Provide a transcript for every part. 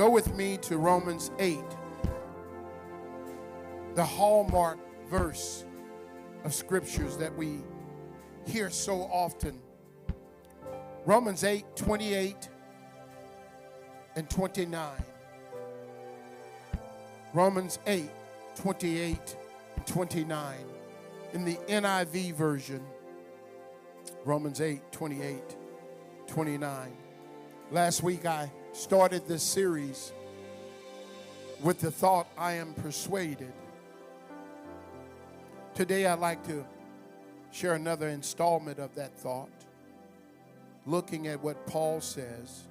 Go with me to Romans 8, the hallmark verse of scriptures that we hear so often. Romans 8, 28 and 29. Romans 8, 28 and 29. In the NIV version, Romans 8, 28, 29. Last week I started this series with the thought, I am persuaded. Today I'd like to share another installment of that thought, looking at what Paul says.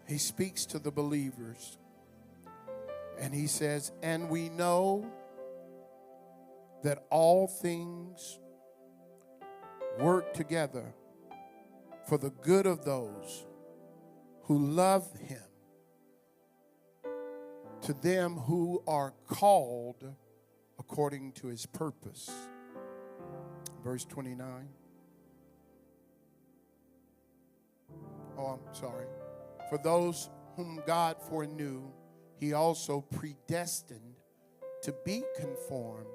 He speaks to the believers, and he says, and we know that all things work together for the good of those who love him, to them who are called according to his purpose. Verse 29. Oh, I'm sorry. For those whom God foreknew, he also predestined to be conformed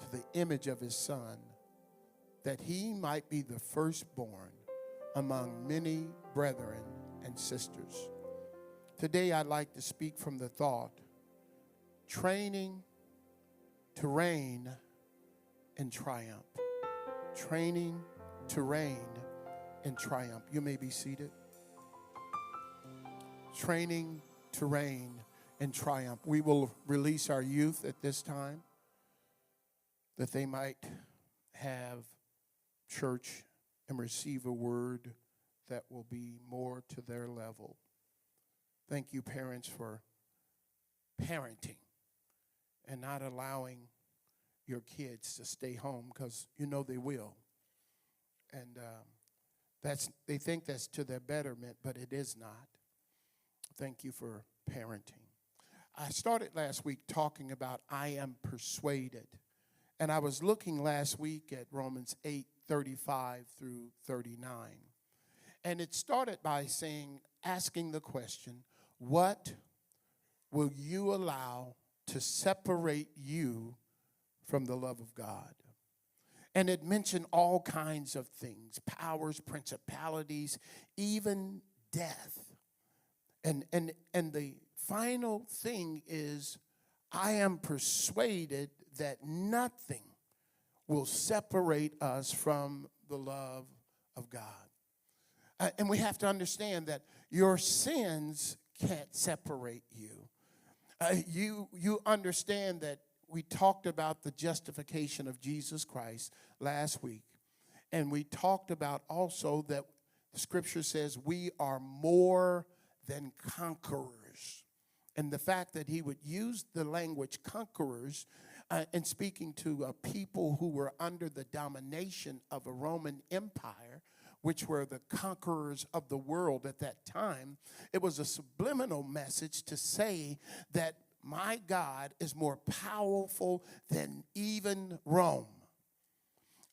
to the image of his Son, that he might be the firstborn among many brethren and sisters. Today I'd like to speak from the thought, training to reign in triumph. Training to reign in triumph. You may be seated. Training to reign in triumph. We will release our youth at this time, that they might have church and receive a word that will be more to their level. Thank you, parents, for parenting and not allowing your kids to stay home, because you know they will. And they think that's to their betterment, but it is not. Thank you for parenting. I started last week talking about I am persuaded. And I was looking last week at Romans 8, 35 through 39. And it started by asking the question, what will you allow to separate you from the love of God? And it mentioned all kinds of things, powers, principalities, even death. And the final thing is, I am persuaded that nothing will separate us from the love of God. And we have to understand that your sins can't separate you. You understand that we talked about the justification of Jesus Christ last week. And we talked about also that the scripture says we are more than conquerors. And the fact that he would use the language conquerors in speaking to a people who were under the domination of a Roman Empire, which were the conquerors of the world at that time, it was a subliminal message to say that my God is more powerful than even Rome.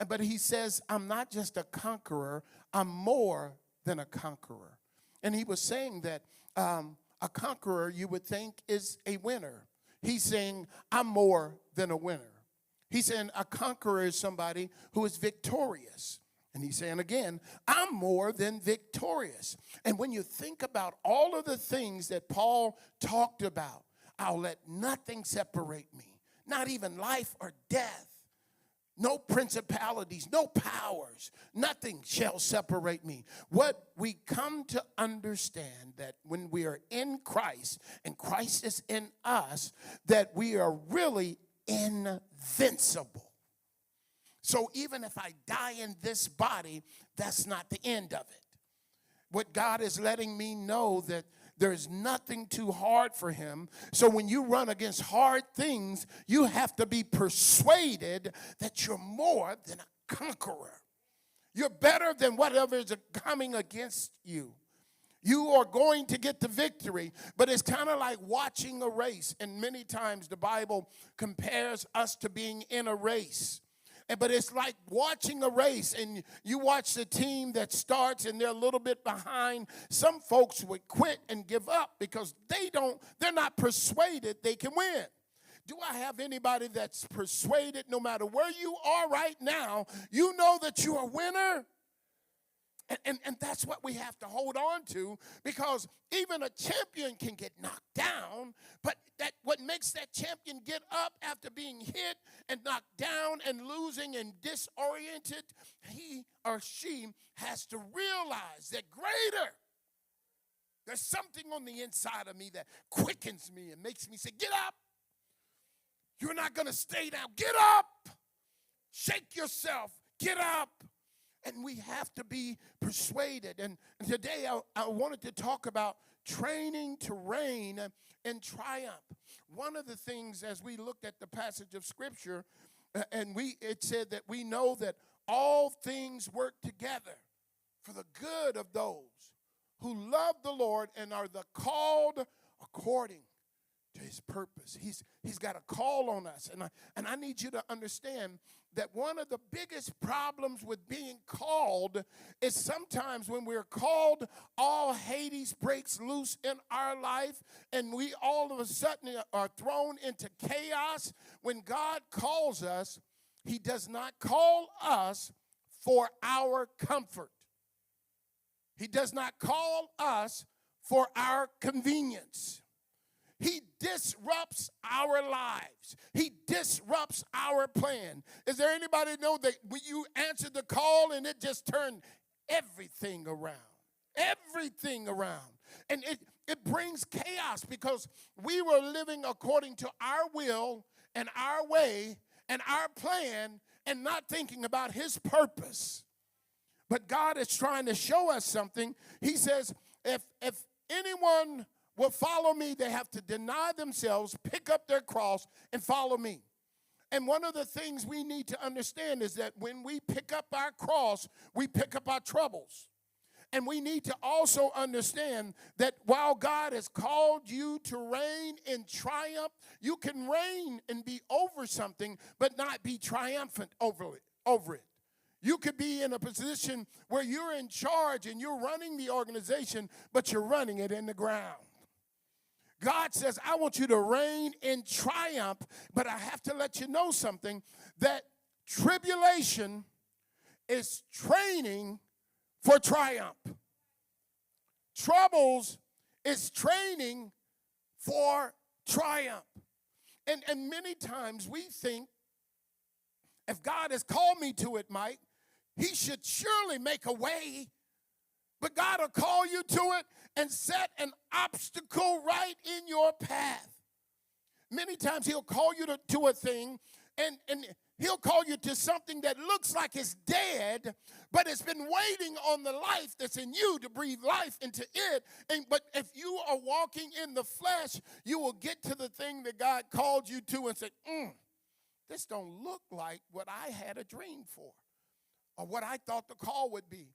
But he says, I'm not just a conqueror, I'm more than a conqueror. And he was saying that a conqueror, you would think, is a winner. He's saying, I'm more than a winner. He's saying a conqueror is somebody who is victorious. And he's saying again, I'm more than victorious. And when you think about all of the things that Paul talked about, I'll let nothing separate me, not even life or death. No principalities, no powers, nothing shall separate me. What we come to understand that when we are in Christ and Christ is in us, that we are really invincible. So even if I die in this body, that's not the end of it. What God is letting me know that there's nothing too hard for him. So when you run against hard things, you have to be persuaded that you're more than a conqueror. You're better than whatever is coming against you. You are going to get the victory, but it's kind of like watching a race. And many times the Bible compares us to being in a race. But it's like watching a race, and you watch the team that starts and they're a little bit behind. Some folks would quit and give up because they're not persuaded they can win. Do I have anybody that's persuaded no matter where you are right now, you know that you're a winner? And that's what we have to hold on to, because even a champion can get knocked down, but what makes that champion get up after being hit and knocked down and losing and disoriented, he or she has to realize that greater. There's something on the inside of me that quickens me and makes me say, get up. You're not going to stay down. Get up. Shake yourself. Get up. And we have to be persuaded. And today I wanted to talk about training to reign and triumph. One of the things, as we looked at the passage of Scripture, it said that we know that all things work together for the good of those who love the Lord and are the called according to his purpose. He's got a call on us. And I need you to understand that one of the biggest problems with being called is sometimes when we're called, all Hades breaks loose in our life, and we all of a sudden are thrown into chaos. When God calls us, he does not call us for our comfort. He does not call us for our convenience. He disrupts our lives. He disrupts our plan. Is there anybody know that when you answered the call and it just turned everything around? Everything around. And it brings chaos because we were living according to our will and our way and our plan and not thinking about his purpose. But God is trying to show us something. He says, if anyone will follow me, they have to deny themselves, pick up their cross, and follow me. And one of the things we need to understand is that when we pick up our cross, we pick up our troubles. And we need to also understand that while God has called you to reign in triumph, you can reign and be over something, but not be triumphant over it. You could be in a position where you're in charge and you're running the organization, but you're running it in the ground. God says, I want you to reign in triumph, but I have to let you know something, that tribulation is training for triumph. Troubles is training for triumph. And many times we think, if God has called me to it, Mike, he should surely make a way. But God will call you to it and set an obstacle right in your path. Many times he'll call you to a thing, and he'll call you to something that looks like it's dead, but it's been waiting on the life that's in you to breathe life into it. But if you are walking in the flesh, you will get to the thing that God called you to and say, this don't look like what I had a dream for or what I thought the call would be.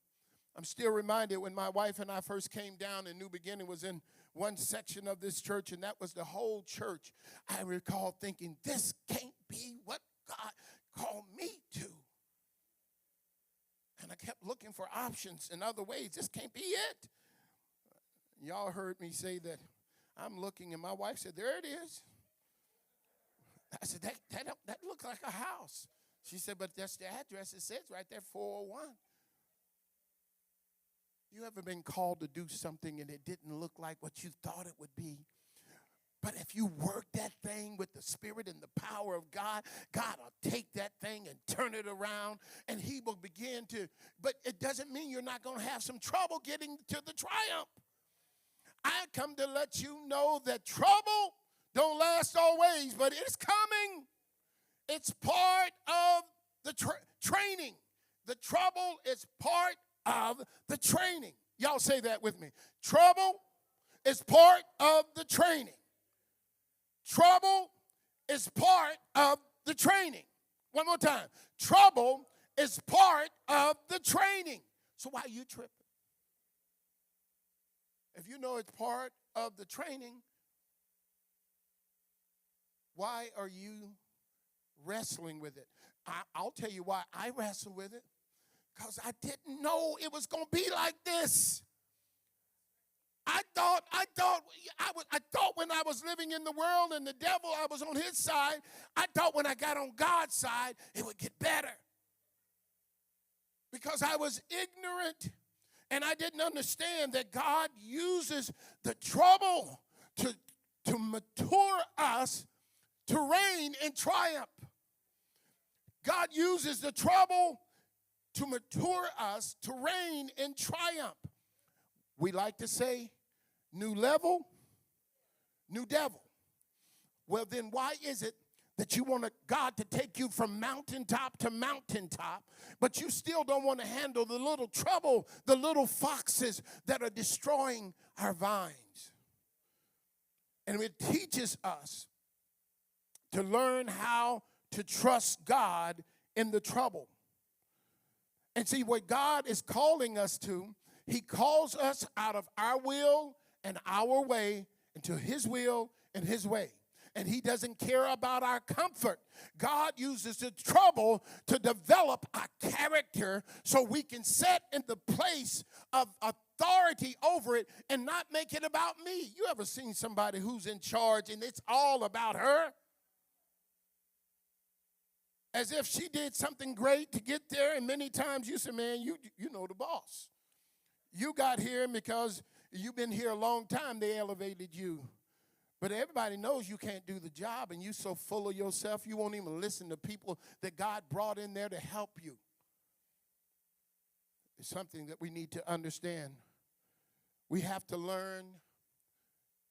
I'm still reminded when my wife and I first came down, and New Beginning was in one section of this church, and that was the whole church. I recall thinking, this can't be what God called me to. And I kept looking for options in other ways. This can't be it. Y'all heard me say that I'm looking, and my wife said, there it is. I said, that looks like a house. She said, but that's the address. It says right there, 401. You ever been called to do something and it didn't look like what you thought it would be? But if you work that thing with the Spirit and the power of God, God will take that thing and turn it around, and he will begin to, but it doesn't mean you're not going to have some trouble getting to the triumph. I come to let you know that trouble don't last always, but it's coming. It's part of the training. The trouble is part of the training. Y'all say that with me. Trouble is part of the training. Trouble is part of the training. One more time. Trouble is part of the training. So why are you tripping? If you know it's part of the training, why are you wrestling with it? I'll tell you why I wrestled with it. Because I didn't know it was going to be like this. I thought when I was living in the world and the devil, I was on his side. I thought when I got on God's side, it would get better. Because I was ignorant and I didn't understand that God uses the trouble to mature us to reign in triumph. God uses the trouble to mature us to reign in triumph. We like to say, new level, new devil. Well, then why is it that you want God to take you from mountaintop to mountaintop, but you still don't want to handle the little trouble, the little foxes that are destroying our vines? And it teaches us to learn how to trust God in the trouble. And see, what God is calling us to, he calls us out of our will and our way into his will and his way. And he doesn't care about our comfort. God uses the trouble to develop our character so we can set in the place of authority over it and not make it about me. You ever seen somebody who's in charge and it's all about her? As if she did something great to get there, and many times you say, man, you know the boss. You got here because you've been here a long time, they elevated you. But everybody knows you can't do the job, and you're so full of yourself, you won't even listen to people that God brought in there to help you. It's something that we need to understand. We have to learn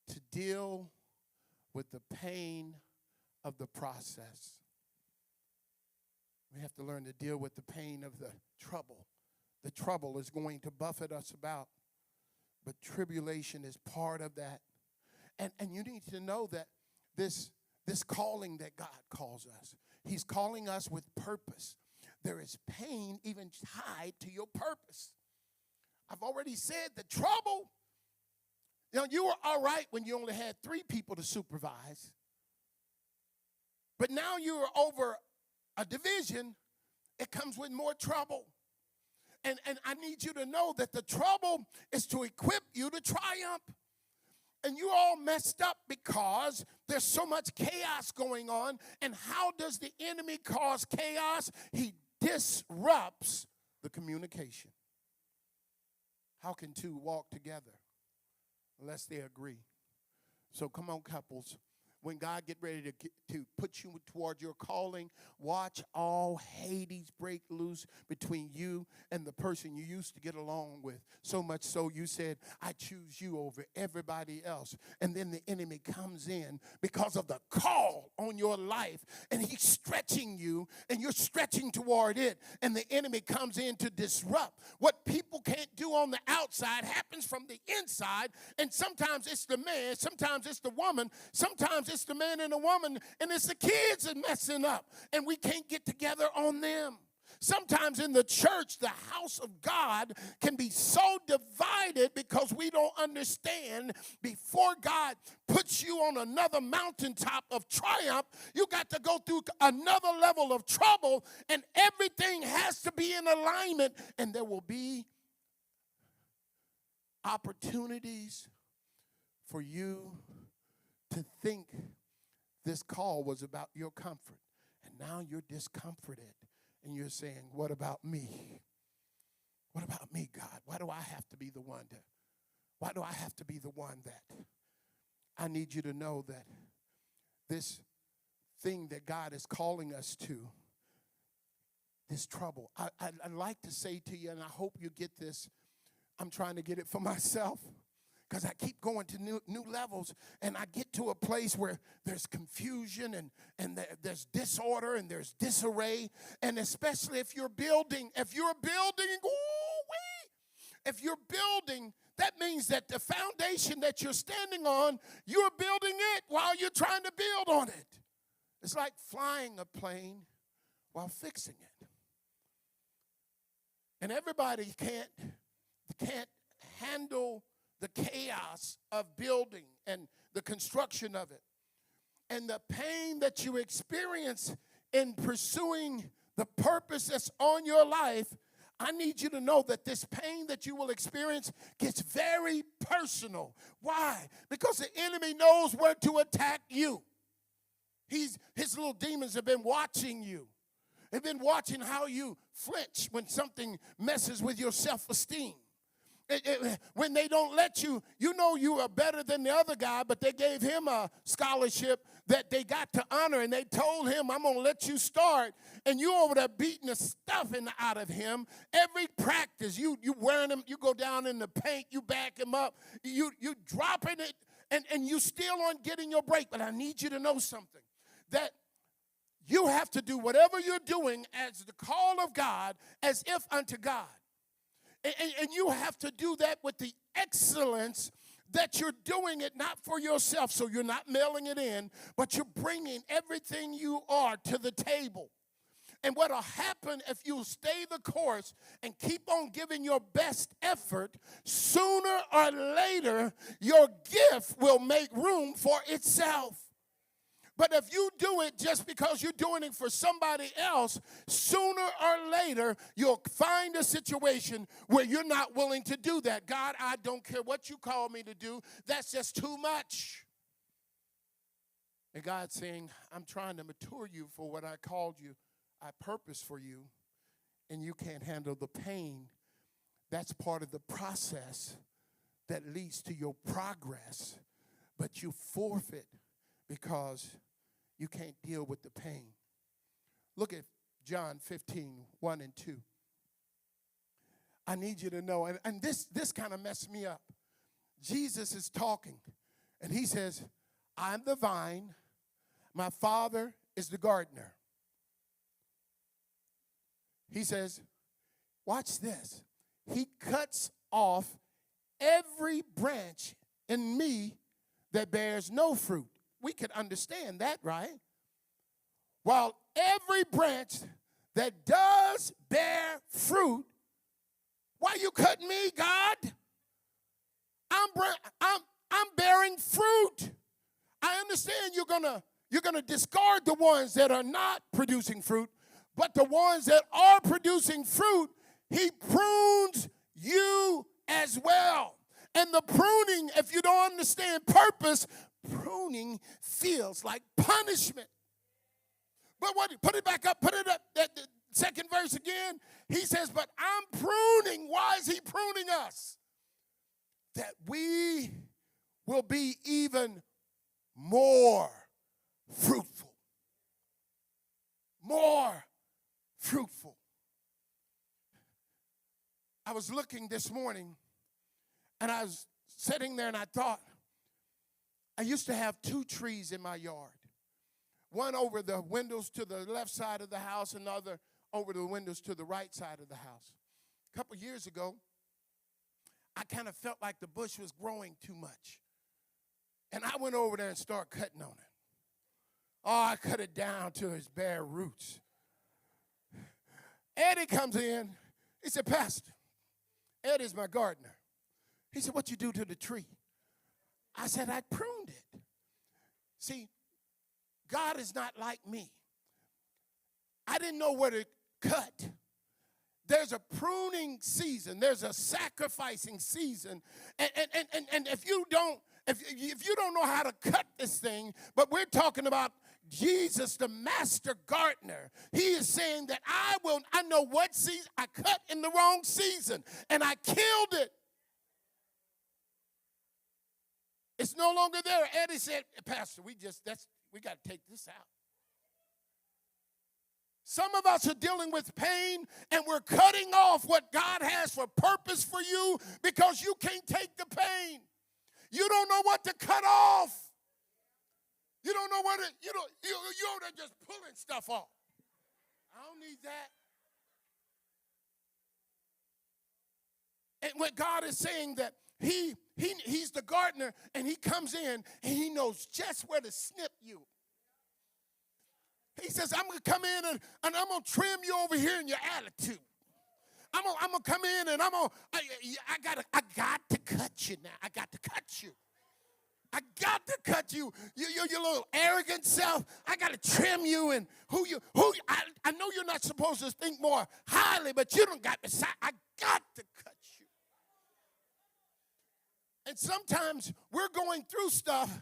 to deal with the pain of the process. We have to learn to deal with the pain of the trouble. The trouble is going to buffet us about, but tribulation is part of that. And you need to know that this calling that God calls us, he's calling us with purpose. There is pain even tied to your purpose. I've already said the trouble, you were all right when you only had 3 people to supervise. But now you're over a division, it comes with more trouble. And I need you to know that the trouble is to equip you to triumph. And you all messed up because there's so much chaos going on. And how does the enemy cause chaos? He disrupts the communication. How can 2 walk together unless they agree? So come on, couples. When God get ready to put you toward your calling, watch all Hades break loose between you and the person you used to get along with. So much so you said, I choose you over everybody else. And then the enemy comes in because of the call on your life. And he's stretching you, and you're stretching toward it. And the enemy comes in to disrupt. What people can't do on the outside happens from the inside. And sometimes it's the man, sometimes it's the woman, sometimes it's the man and the woman, and it's the kids that messing up, and we can't get together on them. Sometimes in the church, the house of God can be so divided because we don't understand before God puts you on another mountaintop of triumph, you got to go through another level of trouble, and everything has to be in alignment, and there will be opportunities for you to think this call was about your comfort. And now you're discomforted. And you're saying, what about me? What about me, God? Why do I have to be the one that? I need you to know that this thing that God is calling us to, this trouble. I'd like to say to you, and I hope you get this, I'm trying to get it for myself. Because I keep going to new levels, and I get to a place where there's confusion and there's disorder and there's disarray. And especially if you're building, that means that the foundation that you're standing on, you're building it while you're trying to build on it. It's like flying a plane while fixing it. And everybody can't handle the chaos of building and the construction of it. And the pain that you experience in pursuing the purpose that's on your life, I need you to know that this pain that you will experience gets very personal. Why? Because the enemy knows where to attack you. His little demons have been watching you. They've been watching how you flinch when something messes with your self-esteem. When they don't let you, you know you are better than the other guy, but they gave him a scholarship that they got to honor, and they told him, I'm going to let you start, and you over there beating the stuffing out of him. Every practice, you wearing him, you go down in the paint, you back him up, you dropping it, and you still aren't getting your break. But I need you to know something, that you have to do whatever you're doing as the call of God, as if unto God. And you have to do that with the excellence that you're doing it not for yourself, so you're not mailing it in, but you're bringing everything you are to the table. And what will happen if you stay the course and keep on giving your best effort, sooner or later, your gift will make room for itself. But if you do it just because you're doing it for somebody else, sooner or later, you'll find a situation where you're not willing to do that. God, I don't care what you call me to do. That's just too much. And God's saying, I'm trying to mature you for what I called you, I purpose for you, and you can't handle the pain. That's part of the process that leads to your progress. But you forfeit because you can't deal with the pain. Look at John 15, 1 and 2. I need you to know, and this kind of messed me up. Jesus is talking, and he says, I'm the vine, my Father is the gardener. He says, watch this. He cuts off every branch in me that bears no fruit. We could understand that, right? While every branch that does bear fruit, why you cutting me, God? I'm bearing fruit. I understand you're gonna discard the ones that are not producing fruit, but the ones that are producing fruit, he prunes you as well. And the pruning, if you don't understand purpose, pruning feels like punishment. But what? Put it back up. Put it up. That the second verse again. He says, but I'm pruning. Why is he pruning us? That we will be even more fruitful. More fruitful. I was looking this morning, and I was sitting there, and I thought, I used to have 2 trees in my yard. One over the windows to the left side of the house, and the other over the windows to the right side of the house. A couple years ago, I kind of felt like the bush was growing too much. And I went over there and started cutting on it. Oh, I cut it down to its bare roots. Eddie comes in. He said, Pastor, Eddie's my gardener. He said, what you do to the tree? I said, I pruned it. See, God is not like me. I didn't know where to cut. There's a pruning season. There's a sacrificing season. And if you don't know how to cut this thing, but we're talking about Jesus, the master gardener. He is saying that I know what season I cut in the wrong season, and I killed it. It's no longer there. Eddie said, Pastor, we got to take this out. Some of us are dealing with pain, and we're cutting off what God has for purpose for you because you can't take the pain. You don't know what to cut off. You don't know what you're just pulling stuff off. I don't need that. And what God is saying that He's the gardener, and he comes in, and he knows just where to snip you. He says, I'm going to come in, and I'm going to trim you over here in your attitude. I'm going to come in, and I got to cut you now. I got to cut you. I got to cut you. Your little arrogant self. I got to trim you. And I know you're not supposed to think more highly, but you don't got to. I got to cut you. And sometimes we're going through stuff,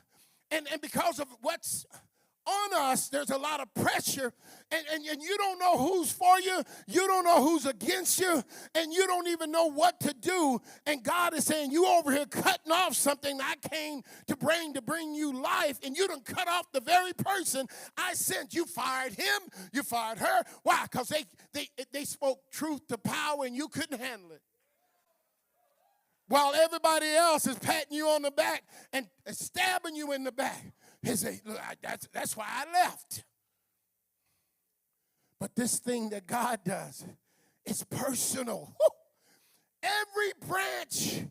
and because of what's on us, there's a lot of pressure, and you don't know who's for you, you don't know who's against you, and you don't even know what to do. And God is saying, you over here cutting off something that I came to bring you life, and you done cut off the very person I sent. You fired him, you fired her. Why? Because they spoke truth to power, and you couldn't handle it. While everybody else is patting you on the back and stabbing you in the back. He said, look, that's why I left. But this thing that God does, it's personal. Woo! Every branch.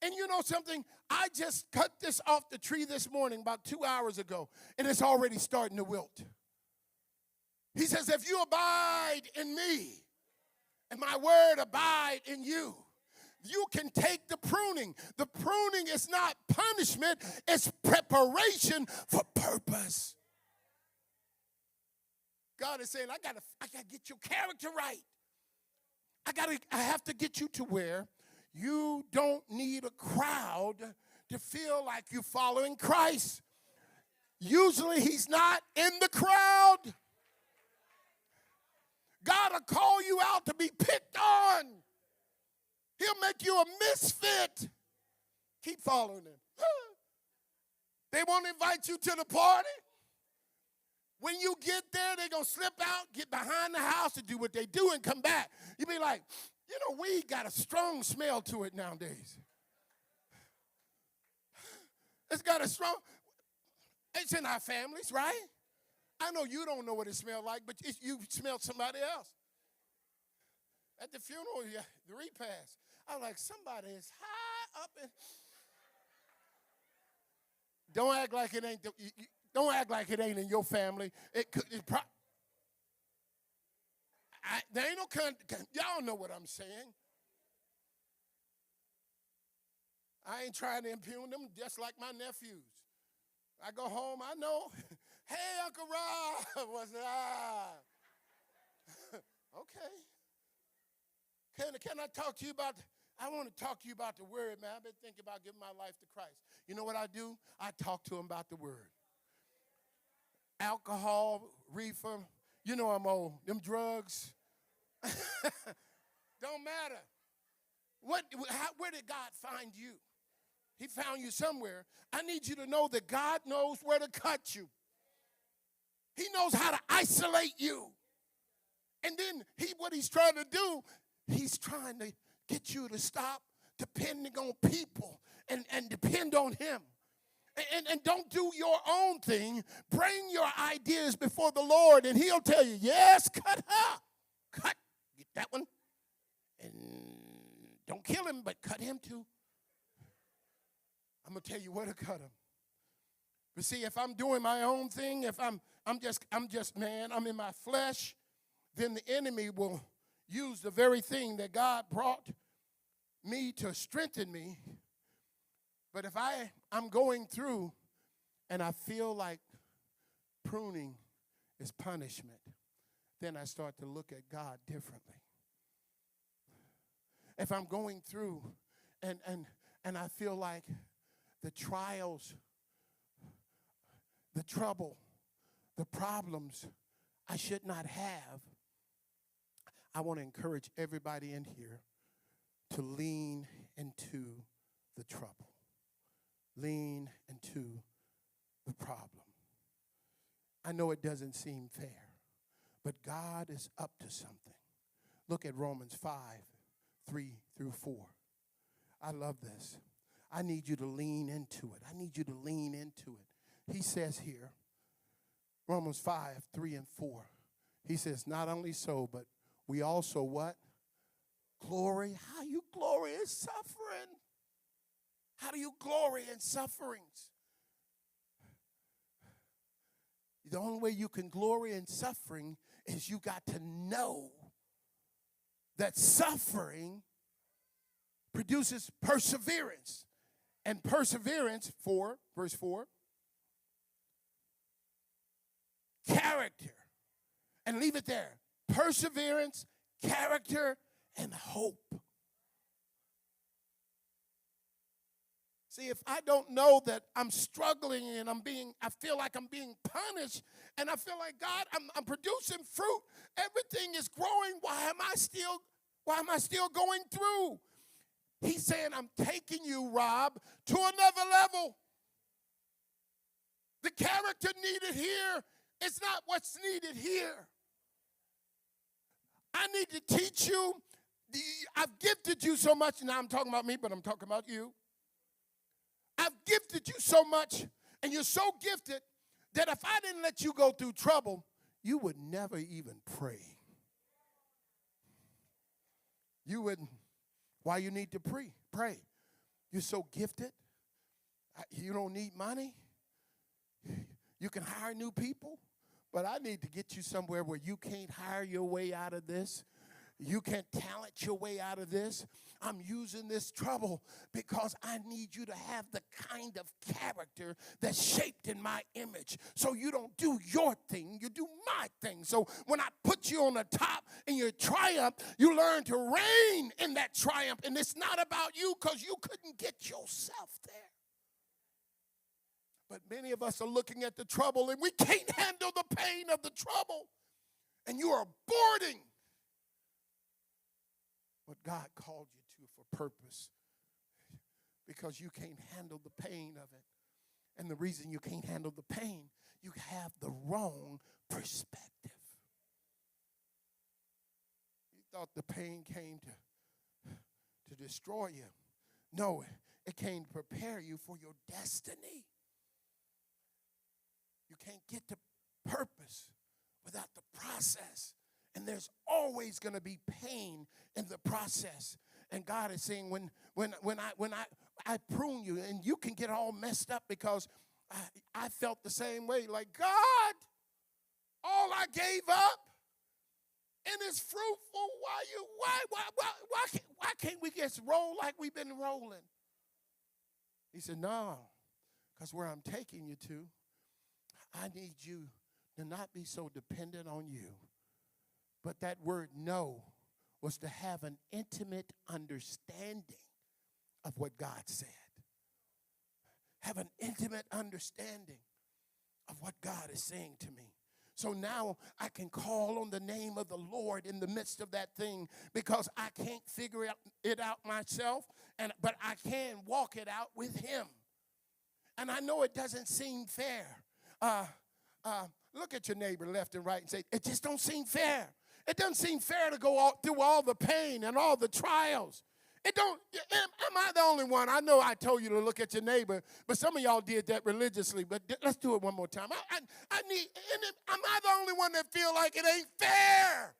And you know something? I just cut this off the tree this morning about 2 hours ago, and it's already starting to wilt. He says, if you abide in me, and my word abide in you, you can take the pruning. The pruning is not punishment, it's preparation for purpose. God is saying, I gotta get your character right. I have to get you to where you don't need a crowd to feel like you're following Christ. Usually he's not in the crowd. God will call you out to be picked on. He'll make you a misfit. Keep following him. They won't invite you to the party. When you get there, they're going to slip out, get behind the house to do what they do and come back. You'll be like, you know, weed got a strong smell to it nowadays. It's got a strong, it's in our families, right? I know you don't know what it smells like, but you smell somebody else. At the funeral, the repast, I was like, somebody is high up in. Don't act like it ain't. Don't act like it ain't in your family. There ain't no. Y'all know what I'm saying. I ain't trying to impugn them, just like my nephews. I go home, I know. Hey, Uncle Rob, what's up? Okay. Can I talk to you about, I want to talk to you about the word, man. I've been thinking about giving my life to Christ. You know what I do? I talk to him about the word. Alcohol, reefer, you know I'm old. Them drugs. Don't matter. Where did God find you? He found you somewhere. I need you to know that God knows where to cut you. He knows how to isolate you. And then what he's trying to do, he's trying to get you to stop depending on people and depend on him. And don't do your own thing. Bring your ideas before the Lord, and he'll tell you, yes, cut her. Cut. Get that one. And don't kill him, but cut him too. I'm going to tell you where to cut him. But see, if I'm doing my own thing, if I'm just man, I'm in my flesh, then the enemy will use the very thing that God brought me to strengthen me. But if I'm going through and I feel like pruning is punishment, then I start to look at God differently. If I'm going through and I feel like the trials, the trouble, the problems I should not have, I want to encourage everybody in here to lean into the trouble. Lean into the problem. I know it doesn't seem fair, but God is up to something. Look at Romans 5:3-4. I love this. I need you to lean into it. I need you to lean into it. He says here, Romans 5:3-4. He says, not only so, but we also what? Glory. How you glory in suffering? How do you glory in sufferings? The only way you can glory in suffering is you got to know that suffering produces perseverance. And perseverance, verse 4, character. And leave it there. Perseverance, character, and hope. See, if I don't know that I'm struggling and I feel like I'm being punished, and I feel like, God, I'm producing fruit, everything is growing, why am I still going through? He's saying, I'm taking you, Rob, to another level. The character needed here is not what's needed here. I need to teach you. I've gifted you so much. Now I'm talking about me, but I'm talking about you. I've gifted you so much, and you're so gifted that if I didn't let you go through trouble, you would never even pray. You wouldn't. Why you need to pray? You're so gifted. You don't need money. You can hire new people. But I need to get you somewhere where you can't hire your way out of this. You can't talent your way out of this. I'm using this trouble because I need you to have the kind of character that's shaped in my image. So you don't do your thing, you do my thing. So when I put you on the top in your triumph, you learn to reign in that triumph. And it's not about you because you couldn't get yourself there. But many of us are looking at the trouble and we can't handle the pain of the trouble. And you are aborting what God called you to for purpose because you can't handle the pain of it. And the reason you can't handle the pain, you have the wrong perspective. You thought the pain came to destroy you. No, it came to prepare you for your destiny. You can't get to purpose without the process. And there's always going to be pain in the process. And God is saying, when I prune you, and you can get all messed up because I felt the same way. Like, God, all I gave up, and it's fruitful. Why can't we just roll like we've been rolling? He said, no, because where I'm taking you to, I need you to not be so dependent on you. But that word no was to have an intimate understanding of what God said. Have an intimate understanding of what God is saying to me. So now I can call on the name of the Lord in the midst of that thing because I can't figure it out myself, but I can walk it out with him. And I know it doesn't seem fair. Look at your neighbor left and right and say, it just don't seem fair. It doesn't seem fair to go through all the pain and all the trials. Am I the only one? I know I told you to look at your neighbor, but some of y'all did that religiously. But let's do it one more time. Am I the only one that feel like it ain't fair?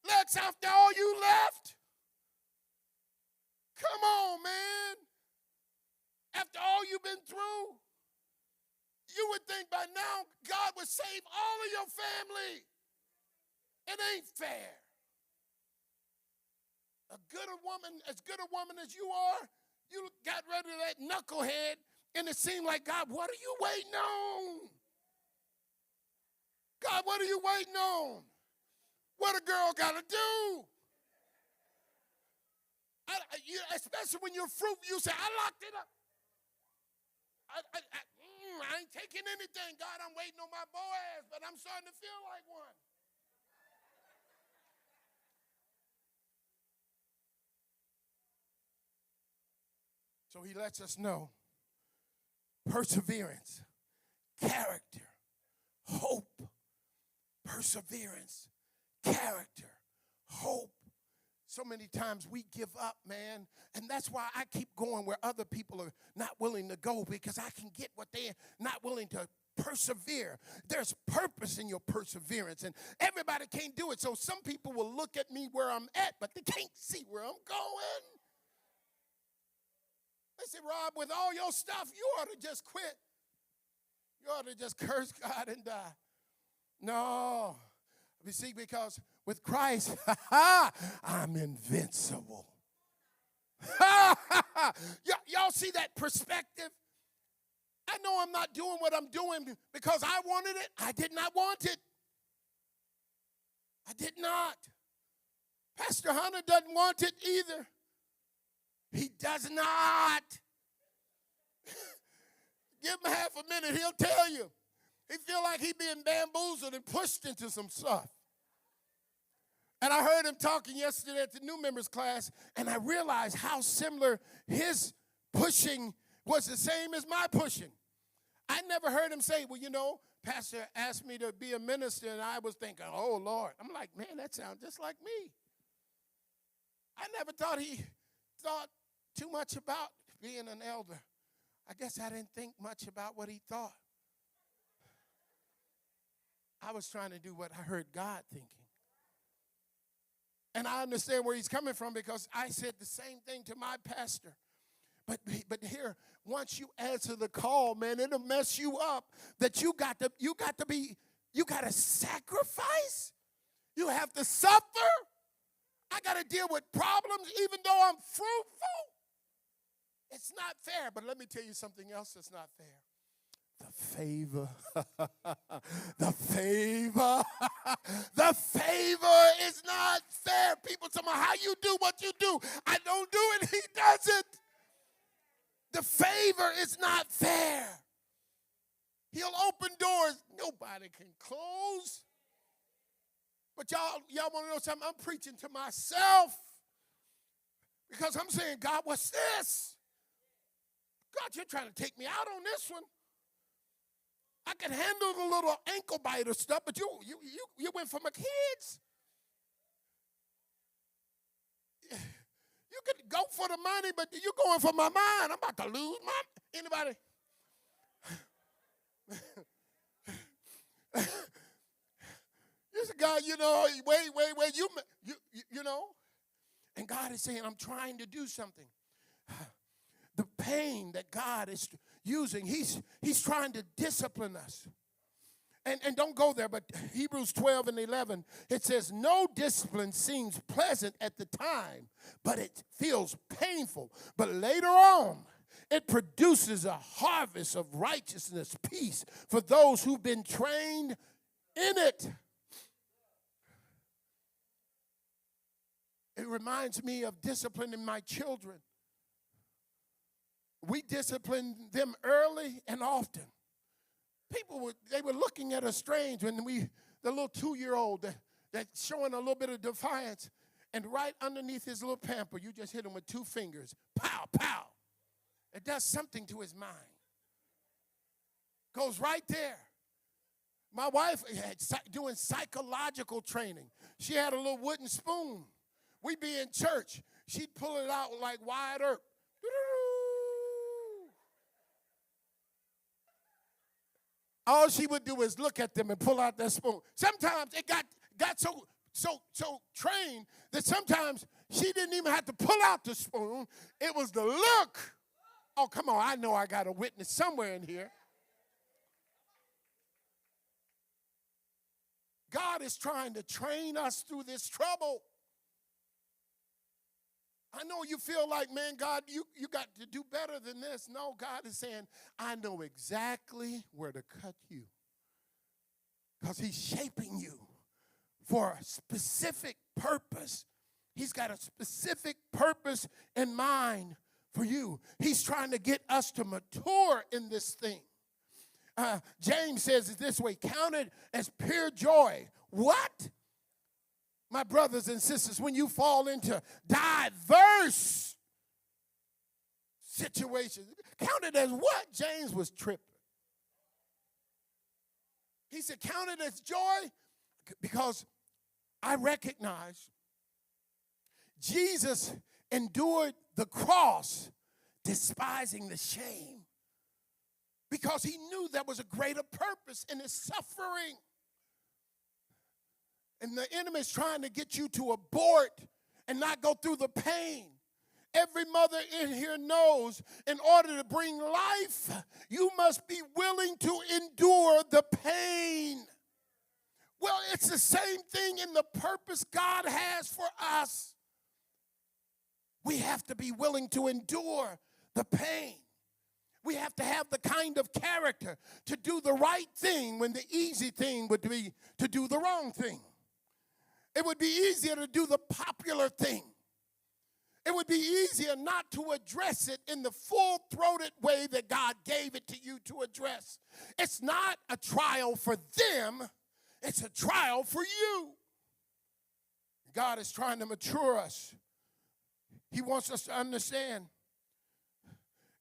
Lex, after all you left? Come on, man. After all you've been through? You would think by now God would save all of your family. It ain't fair. As good a woman as you are, you got rid of that knucklehead, and it seemed like, God, what are you waiting on? God, what are you waiting on? What a girl got to do? Especially when you're fruit, you say, I locked it up. I ain't taking anything. God, I'm waiting on my Boaz, but I'm starting to feel like one. So he lets us know perseverance, character, hope, perseverance, character, hope. So many times we give up, man, and that's why I keep going where other people are not willing to go, because I can get what they're not willing to persevere. There's purpose in your perseverance, and everybody can't do it. So some people will look at me where I'm at, but they can't see where I'm going. They say, Rob, with all your stuff, you ought to just quit. You ought to just curse God and die. No. You see, because with Christ, I'm invincible. Y'all see that perspective? I know I'm not doing what I'm doing because I wanted it. I did not want it. I did not. Pastor Hunter doesn't want it either. He does not. Give him half a minute, he'll tell you. He feel like he being bamboozled and pushed into some stuff. And I heard him talking yesterday at the new members class, and I realized how similar his pushing was the same as my pushing. I never heard him say, well, you know, Pastor asked me to be a minister, and I was thinking, oh, Lord. I'm like, man, that sounds just like me. I never thought he thought too much about being an elder. I guess I didn't think much about what he thought. I was trying to do what I heard God thinking. And I understand where he's coming from because I said the same thing to my pastor. But here, once you answer the call, man, it'll mess you up. That you got to sacrifice. You have to suffer. I got to deal with problems even though I'm fruitful. It's not fair. But let me tell you something else that's not fair. The favor, the favor is not fair. People tell me how you do what you do. I don't do it, he does it. The favor is not fair. He'll open doors nobody can close. But y'all want to know something? I'm preaching to myself because I'm saying, God, what's this? God, you're trying to take me out on this one. I can handle the little ankle biter stuff, but you went for my kids. You could go for the money, but you're going for my mind. I'm about to lose my. Anybody? This guy, you know, wait, you know, and God is saying, I'm trying to do something. The pain that God is using, he's trying to discipline us. And don't go there, but Hebrews 12 and 11, it says, no discipline seems pleasant at the time, but it feels painful. But later on, it produces a harvest of righteousness, peace for those who've been trained in it. It reminds me of disciplining my children. We disciplined them early and often. People they were looking at us strange when the little 2-year-old that's showing a little bit of defiance, and right underneath his little pamper, you just hit him with 2 fingers. Pow, pow. It does something to his mind. Goes right there. My wife had doing psychological training. She had a little wooden spoon. We'd be in church. She'd pull it out like Wyatt Earp. All she would do is look at them and pull out that spoon. Sometimes it got so trained that sometimes she didn't even have to pull out the spoon. It was the look. Oh, come on, I know I got a witness somewhere in here. God is trying to train us through this trouble. I know you feel like, man, God, you got to do better than this. No, God is saying, I know exactly where to cut you. Because he's shaping you for a specific purpose. He's got a specific purpose in mind for you. He's trying to get us to mature in this thing. James says it this way, count it as pure joy. What? My brothers and sisters, when you fall into diverse situations, count it as what? James was tripping. He said, count it as joy because I recognize Jesus endured the cross, despising the shame, because he knew there was a greater purpose in his suffering. And the enemy is trying to get you to abort and not go through the pain. Every mother in here knows in order to bring life, you must be willing to endure the pain. Well, it's the same thing in the purpose God has for us. We have to be willing to endure the pain. We have to have the kind of character to do the right thing when the easy thing would be to do the wrong thing. It would be easier to do the popular thing. It would be easier not to address it in the full-throated way that God gave it to you to address. It's not a trial for them. It's a trial for you. God is trying to mature us. He wants us to understand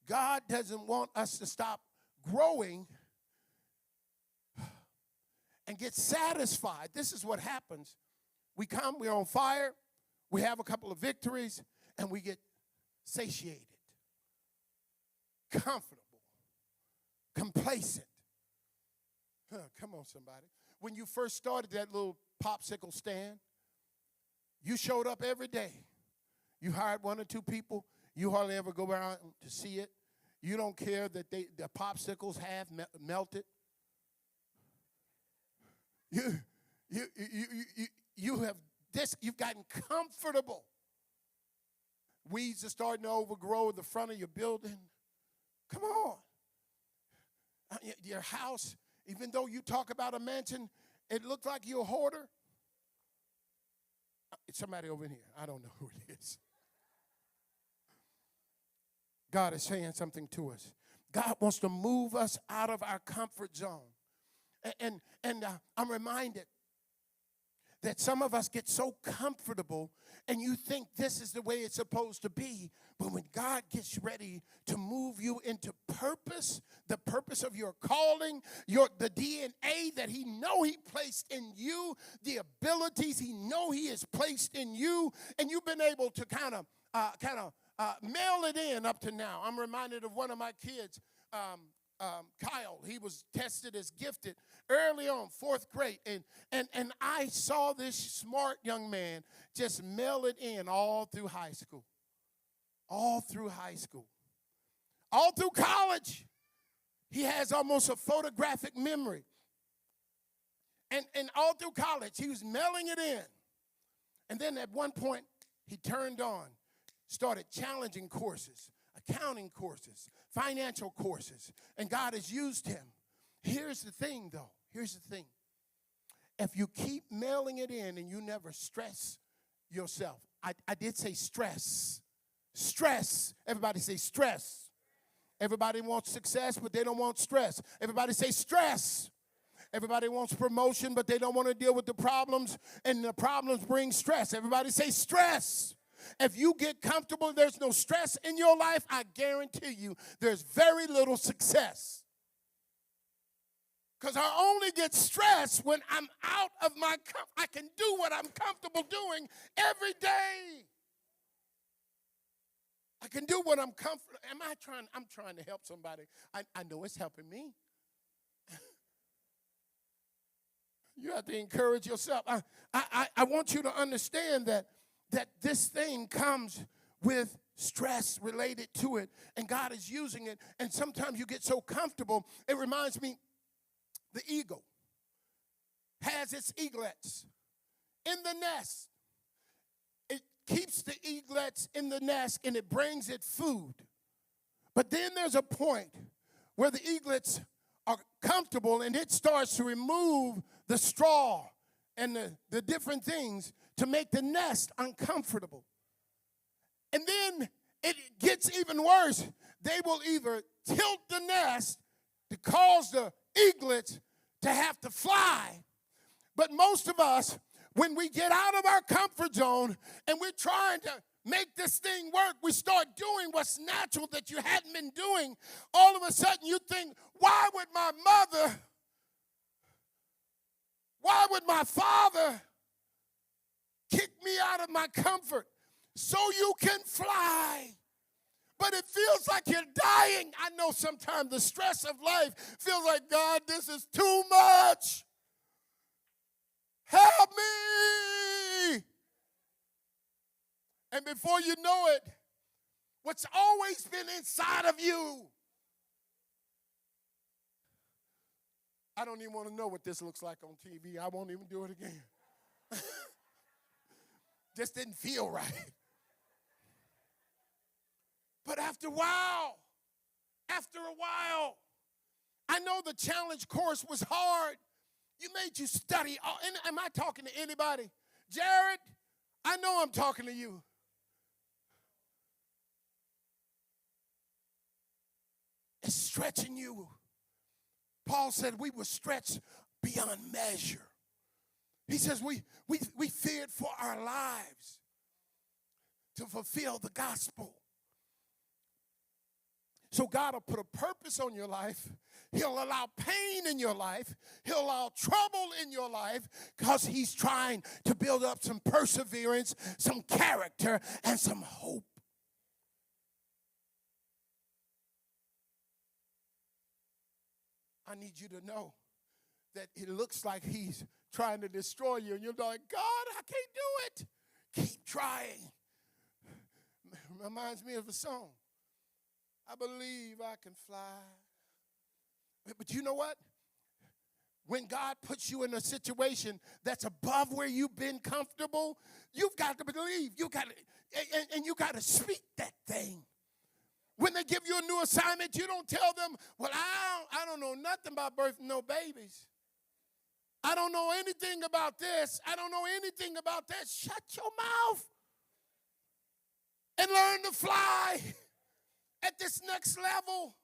God doesn't want us to stop growing and get satisfied. This is what happens. We come, we're on fire, we have a couple of victories, and we get satiated, comfortable, complacent. Come on, somebody. When you first started that little popsicle stand, you showed up every day. You hired one or two people. You hardly ever go around to see it. You don't care that the popsicles have melted. You've gotten comfortable. Weeds are starting to overgrow the front of your building. Come on. Your house, even though you talk about a mansion, it looks like you're a hoarder. It's somebody over in here. I don't know who it is. God is saying something to us. God wants to move us out of our comfort zone. And I'm reminded that some of us get so comfortable and you think this is the way it's supposed to be. But when God gets ready to move you into purpose, the purpose of your calling, the DNA that he placed in you, the abilities he has placed in you, and you've been able to kind of mail it in up to now. I'm reminded of one of my kids, Kyle. He was tested as gifted early on, 4th grade. And I saw this smart young man just mail it in all through high school. All through high school. All through college. He has almost a photographic memory. And all through college, he was mailing it in. And then at one point, he turned on, started challenging courses, accounting courses, financial courses, and God has used him. Here's the thing, though. Here's the thing. If you keep mailing it in and you never stress yourself, I did say stress. Stress. Everybody say stress. Everybody wants success, but they don't want stress. Everybody say stress. Everybody wants promotion, but they don't want to deal with the problems, and the problems bring stress. Everybody say stress. If you get comfortable, there's no stress in your life, I guarantee you there's very little success. Because I only get stressed when I'm out of my I can do what I'm comfortable doing every day. I can do what I'm comfortable. I'm trying to help somebody. I know it's helping me. You have to encourage yourself. I want you to understand that this thing comes with stress related to it, and God is using it, and sometimes you get so comfortable. It reminds me, the eagle has its eaglets in the nest. It keeps the eaglets in the nest, and it brings it food. But then there's a point where the eaglets are comfortable, and it starts to remove the straw and the different things to make the nest uncomfortable. And then it gets even worse. They will either tilt the nest to cause the eaglets to have to fly. But most of us, when we get out of our comfort zone and we're trying to make this thing work, we start doing what's natural that you hadn't been doing. All of a sudden you think, why would my mother, why would my father kick me out of my comfort so you can fly? But it feels like you're dying. I know sometimes the stress of life feels like, God, this is too much. Help me. And before you know it, what's always been inside of you. I don't even want to know what this looks like on TV. I won't even do it again. Just didn't feel right. But after a while, I know the challenge course was hard. You made you study. Am I talking to anybody? Jared, I know I'm talking to you. It's stretching you. Paul said we were stretched beyond measure. He says we feared for our lives to fulfill the gospel. So God will put a purpose on your life. He'll allow pain in your life. He'll allow trouble in your life because he's trying to build up some perseverance, some character, and some hope. I need you to know that it looks like he's trying to destroy you. And you're like, God, I can't do it. Keep trying. Reminds me of a song. I believe I can fly. But you know what? When God puts you in a situation that's above where you've been comfortable, you've got to believe. You got to, and you got to speak that thing. When they give you a new assignment, you don't tell them, well, I don't know nothing about birthing no babies. I don't know anything about this. I don't know anything about that. Shut your mouth and learn to fly at this next level.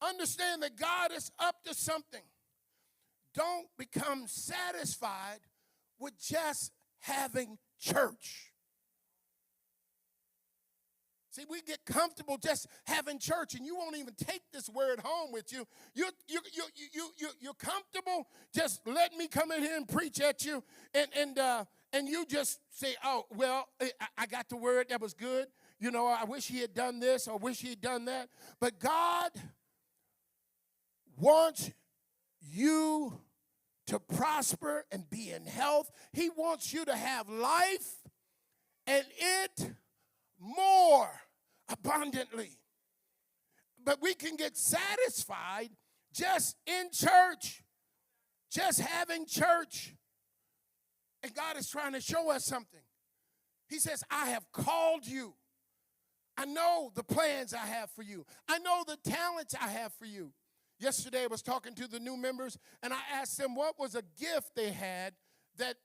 Understand that God is up to something. Don't become satisfied with just having church. See, we get comfortable just having church, and you won't even take this word home with you. You're comfortable just letting me come in here and preach at you, and you just say, oh, well, I got the word. That was good. You know, I wish he had done this or wish he had done that. But God wants you to prosper and be in health. He wants you to have life and it more abundantly. But we can get satisfied just in church, just having church. And God is trying to show us something. He says, I have called you. I know the plans I have for you. I know the talents I have for you. Yesterday I was talking to the new members, and I asked them what was a gift they had that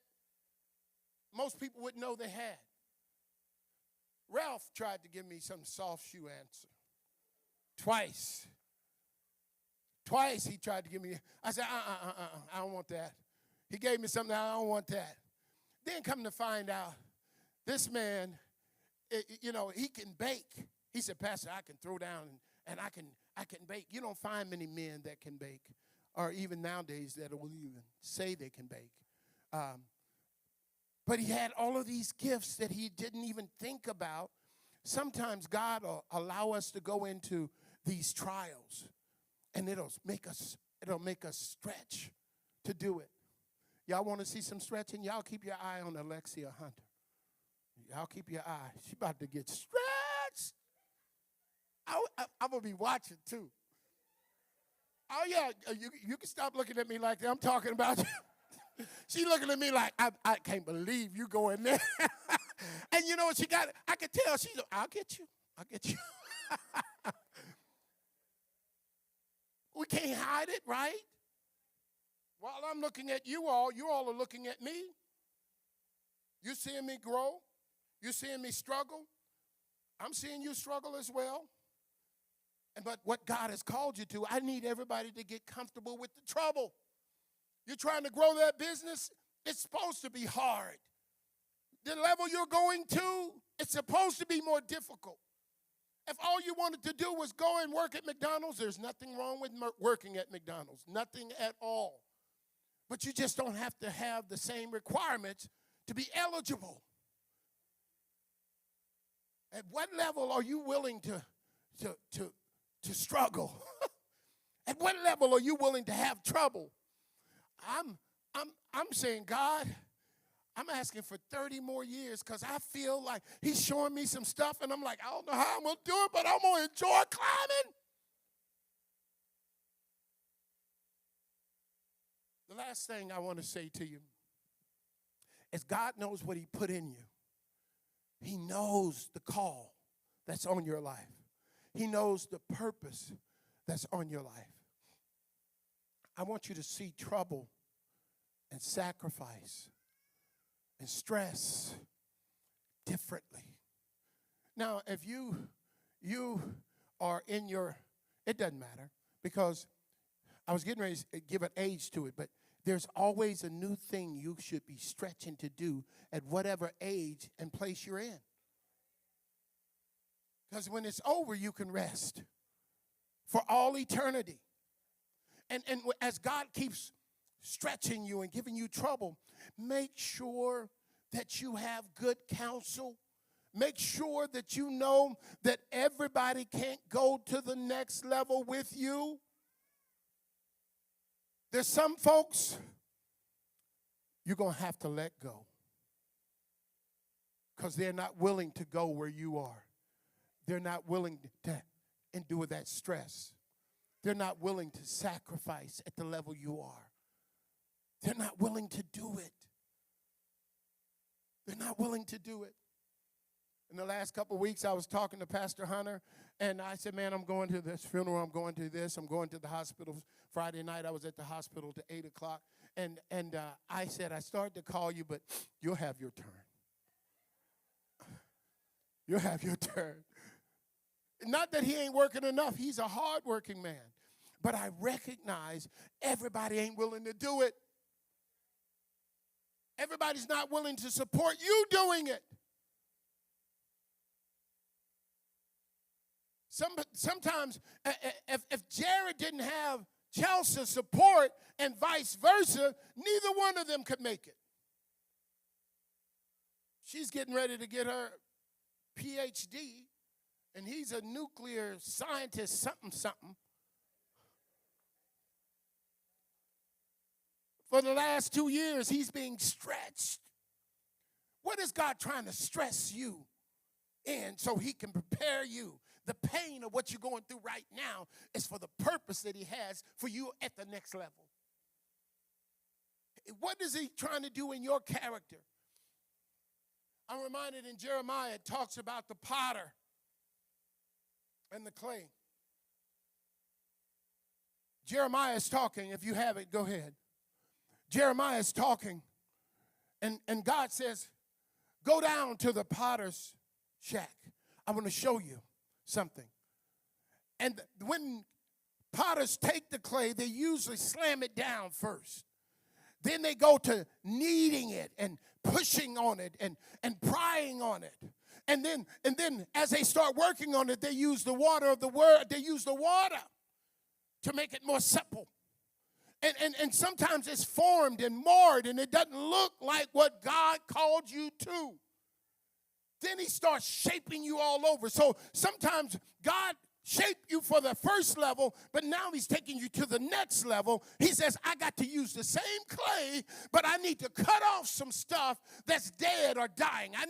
most people wouldn't know they had. Ralph tried to give me some soft shoe answer. Twice he tried to give me. I said, I don't want that. He gave me something, I don't want that. Then come to find out, this man, he can bake. He said, Pastor, I can throw down and I can bake. You don't find many men that can bake, or even nowadays that will even say they can bake. But he had all of these gifts that he didn't even think about. Sometimes God will allow us to go into these trials, and it'll make us stretch to do it. Y'all want to see some stretching? Y'all keep your eye on Alexia Hunter. Y'all keep your eye. She's about to get stretched. I'm going to be watching, too. Oh, yeah, you can stop looking at me like that. I'm talking about you. She looking at me like, I can't believe you going there. And you know what she got? I could tell. I'll get you. We can't hide it, right? While I'm looking at you all are looking at me. You're seeing me grow. You're seeing me struggle. I'm seeing you struggle as well. But what God has called you to, I need everybody to get comfortable with the trouble. You're trying to grow that business, it's supposed to be hard. The level you're going to, it's supposed to be more difficult. If all you wanted to do was go and work at McDonald's, there's nothing wrong with working at McDonald's, nothing at all. But you just don't have to have the same requirements to be eligible. At what level are you willing to struggle? At what level are you willing to have trouble? I'm saying, God, I'm asking for 30 more years because I feel like he's showing me some stuff, and I'm like, I don't know how I'm going to do it, but I'm going to enjoy climbing. The last thing I want to say to you is God knows what he put in you. He knows the call that's on your life. He knows the purpose that's on your life. I want you to see trouble and sacrifice and stress differently. Now, if you are in your, it doesn't matter, because I was getting ready to give an age to it, but there's always a new thing you should be stretching to do at whatever age and place you're in. Because when it's over, you can rest for all eternity. And as God keeps stretching you and giving you trouble, make sure that you have good counsel. Make sure that you know that everybody can't go to the next level with you. There's some folks you're going to have to let go because they're not willing to go where you are. They're not willing to endure that stress. They're not willing to sacrifice at the level you are. They're not willing to do it. They're not willing to do it. In the last couple of weeks, I was talking to Pastor Hunter, and I said, man, I'm going to this funeral. I'm going to this. I'm going to the hospital. Friday night, I was at the hospital till 8 o'clock. And I said, I started to call you, but you'll have your turn. You'll have your turn. Not that he ain't working enough. He's a hardworking man. But I recognize everybody ain't willing to do it. Everybody's not willing to support you doing it. Sometimes, if Jared didn't have Chelsea's support and vice versa, neither one of them could make it. She's getting ready to get her PhD, and he's a nuclear scientist, something. For the last 2 years, he's being stretched. What is God trying to stress you in so he can prepare you? The pain of what you're going through right now is for the purpose that he has for you at the next level. What is he trying to do in your character? I'm reminded in Jeremiah, it talks about the potter and the clay. Jeremiah is talking. If you have it, go ahead. Jeremiah is talking, and God says, go down to the potter's shack. I want to show you something. And when potters take the clay, they usually slam it down first. Then they go to kneading it and pushing on it and prying on it. And then as they start working on it, they use the water of the word. They use the water to make it more supple. And sometimes it's formed and marred, and it doesn't look like what God called you to. Then he starts shaping you all over. So sometimes God shaped you for the first level, but now he's taking you to the next level. He says, I got to use the same clay, but I need to cut off some stuff that's dead or dying. I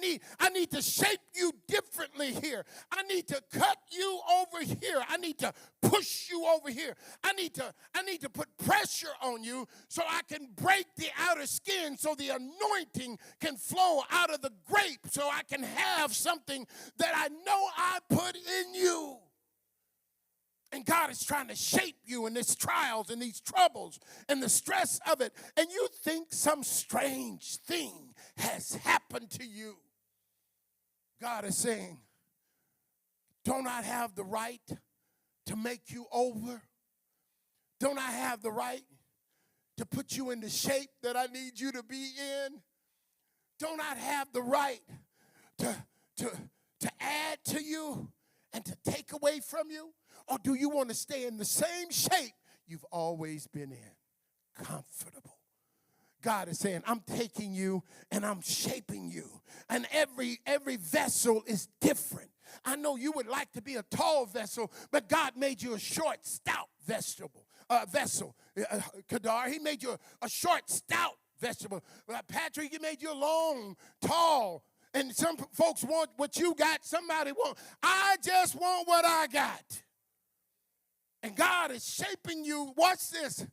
need to shape you differently here. I need to cut you over here. I need to push you over here. I need to put pressure on you so I can break the outer skin so the anointing can flow out of the grape so I can have something that I know I put in you. And God is trying to shape you in these trials and these troubles and the stress of it. And you think some strange thing has happened to you. God is saying, don't I have the right to make you over? Don't I have the right to put you in the shape that I need you to be in? Don't I have the right to add to you and to take away from you? Or do you want to stay in the same shape you've always been in? Comfortable. God is saying, I'm taking you and I'm shaping you. And every vessel is different. I know you would like to be a tall vessel, but God made you a short, stout vessel. Kadar, he made you a short, stout vegetable. Patrick, he made you long, tall. And some folks want what you got, somebody want. I just want what I got. And God is shaping you. Watch this.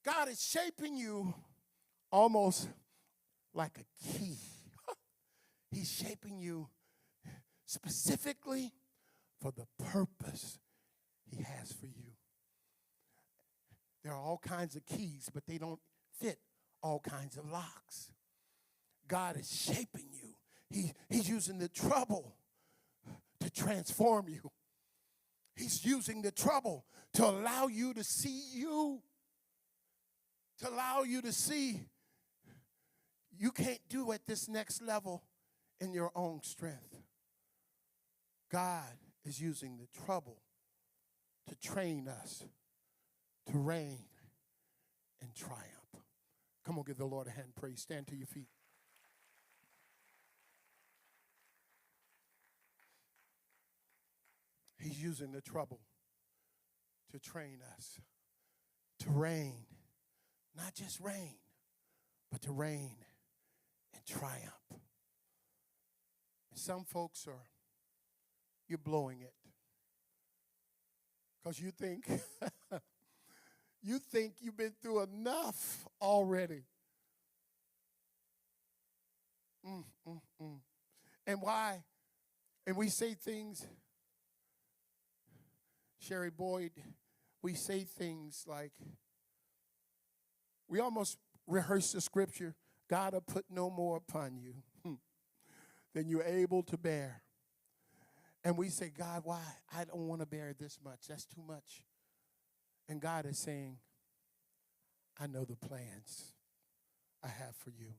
God is shaping you almost like a key. He's shaping you specifically for the purpose he has for you. There are all kinds of keys, but they don't fit all kinds of locks. God is shaping you. He's using the trouble to transform you. He's using the trouble to allow you to see you, to allow you to see you can't do at this next level in your own strength. God is using the trouble to train us to reign in triumph. Come on, give the Lord a hand. Praise. Stand to your feet. He's using the trouble to train us to reign, not just reign, but to reign in triumph. And some folks you're blowing it because you think you've been through enough already. And why? And we say things, Sherry Boyd, we say things like, we almost rehearse the scripture, God will put no more upon you than you're able to bear. And we say, God, why? I don't want to bear this much. That's too much. And God is saying, I know the plans I have for you.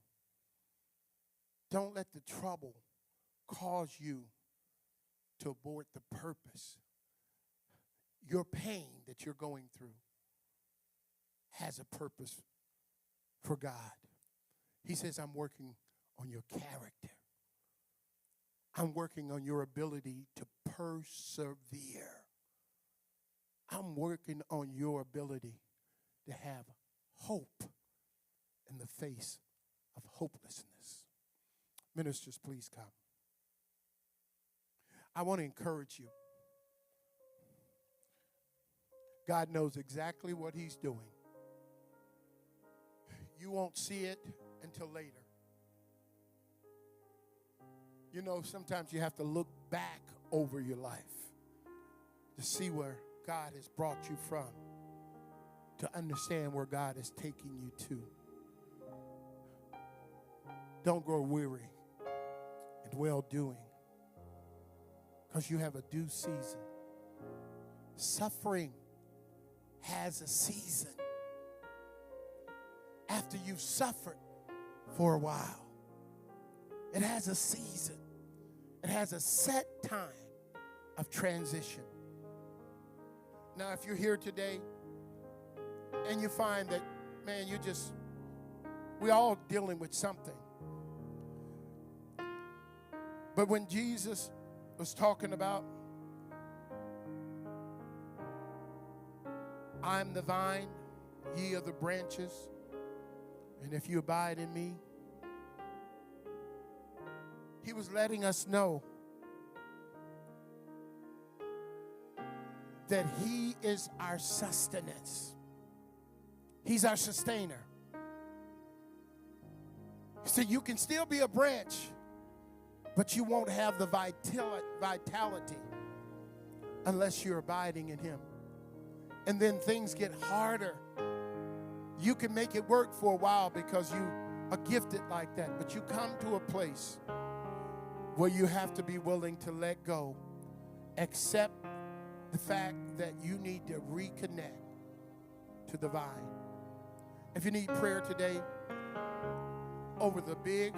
Don't let the trouble cause you to abort the purpose. Your pain that you're going through has a purpose for God. He says, I'm working on your character. I'm working on your ability to persevere. I'm working on your ability to have hope in the face of hopelessness. Ministers, please come. I want to encourage you. God knows exactly what he's doing. You won't see it until later. You know, sometimes you have to look back over your life to see where God has brought you from, to understand where God is taking you to. Don't grow weary in well-doing, because you have a due season. Suffering has a season. After you've suffered for a while, it has a season. It has a set time of transition. Now, if you're here today and you find that, man, we're all dealing with something. But when Jesus was talking about, I'm the vine, ye are the branches, and if you abide in me, he was letting us know that he is our sustenance. He's our sustainer. He said you can still be a branch, but you won't have the vitality unless you're abiding in him. And then things get harder. You can make it work for a while because you are gifted like that, but you come to a place where you have to be willing to let go, accept the fact that you need to reconnect to the vine. If you need prayer today over the big